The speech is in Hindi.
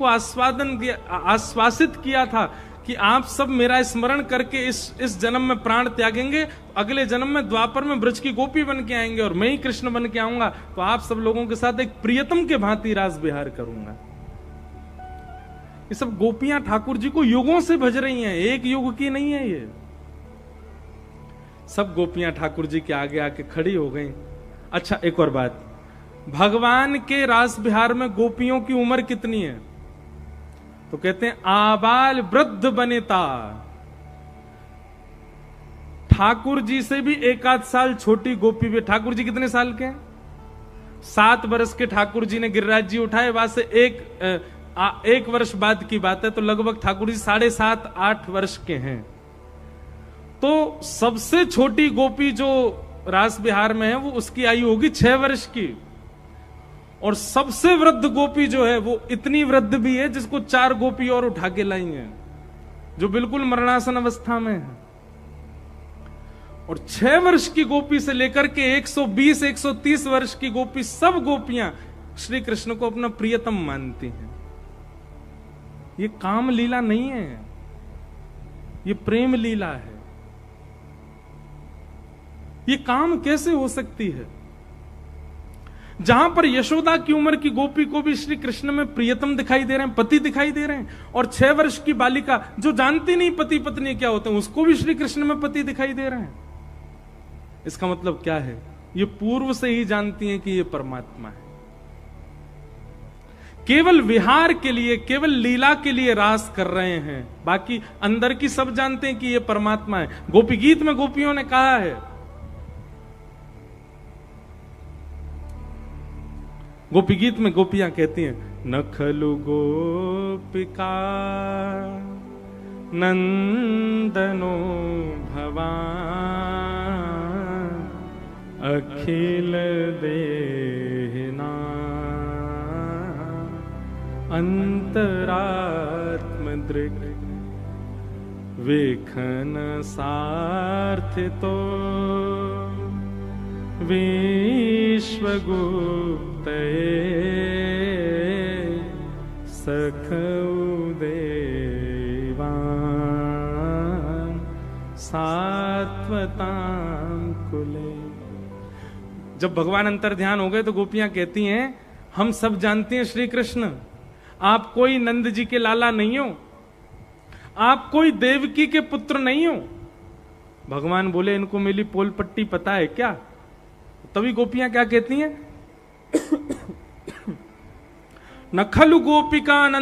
को आश्वासित किया था कि आप सब मेरा स्मरण करके इस जन्म में प्राण त्यागेंगे, अगले जन्म में द्वापर में ब्रज की गोपी बन के आएंगे और मैं ही कृष्ण बन के आऊंगा, तो आप सब लोगों के साथ एक प्रियतम के भांति रास विहार करूंगा। ये सब गोपियां ठाकुर जी को युगों से भज रही हैं, एक युग की नहीं है ये। सब गोपियां ठाकुर जी के आगे आके खड़ी हो गई। अच्छा, एक और बात, भगवान के रास विहार में गोपियों की उम्र कितनी है? तो कहते हैं आबाल वृद्ध बनेता। ठाकुर जी से भी एक आध साल छोटी गोपी भी। ठाकुर जी कितने साल के हैं? 7 वर्ष के ठाकुर जी ने गिरिराज जी उठाए, वहां से एक वर्ष बाद की बात है, तो लगभग ठाकुर जी 7.5-8 वर्ष के हैं। तो सबसे छोटी गोपी जो रास विहार में है वो उसकी आयु होगी 6 वर्ष की, और सबसे वृद्ध गोपी जो है वो इतनी वृद्ध भी है जिसको 4 गोपी और उठा के लाई हैं, जो बिल्कुल मरणासन अवस्था में है। और 6 वर्ष की गोपी से लेकर के 120-130 वर्ष की गोपी, सब गोपियां श्री कृष्ण को अपना प्रियतम मानती हैं। ये काम लीला नहीं है, ये प्रेम लीला है। ये काम कैसे हो सकती है? जहां पर यशोदा की उम्र की गोपी को भी श्री कृष्ण में प्रियतम दिखाई दे रहे हैं, पति दिखाई दे रहे हैं, और 6 वर्ष की बालिका जो जानती नहीं पति पत्नी क्या होते हैं, उसको भी श्री कृष्ण में पति दिखाई दे रहे हैं। इसका मतलब क्या है? ये पूर्व से ही जानती हैं कि ये परमात्मा है। केवल विहार के लिए, केवल लीला के लिए रास कर रहे हैं, बाकी अंदर की सब जानते हैं कि ये परमात्मा है। गोपी गीत में गोपियों ने कहा है, गोपी गीत में गोपियां कहती हैं, न खलु गोपिका नंदनो भवान अखिल देना अंतरात्म दृक् वेखन सार्थितो विश्वगुप्तये सखौ देवान् सात्वतां कुले। जब भगवान अंतर ध्यान हो गए तो गोपियां कहती हैं, हम सब जानते हैं श्री कृष्ण, आप कोई नंद जी के लाला नहीं हो, आप कोई देवकी के पुत्र नहीं हो। भगवान बोले, इनको मेरी पोल पट्टी पता है क्या? तभी गोपियां क्या कहती हैं, न खलु गोपिका नंद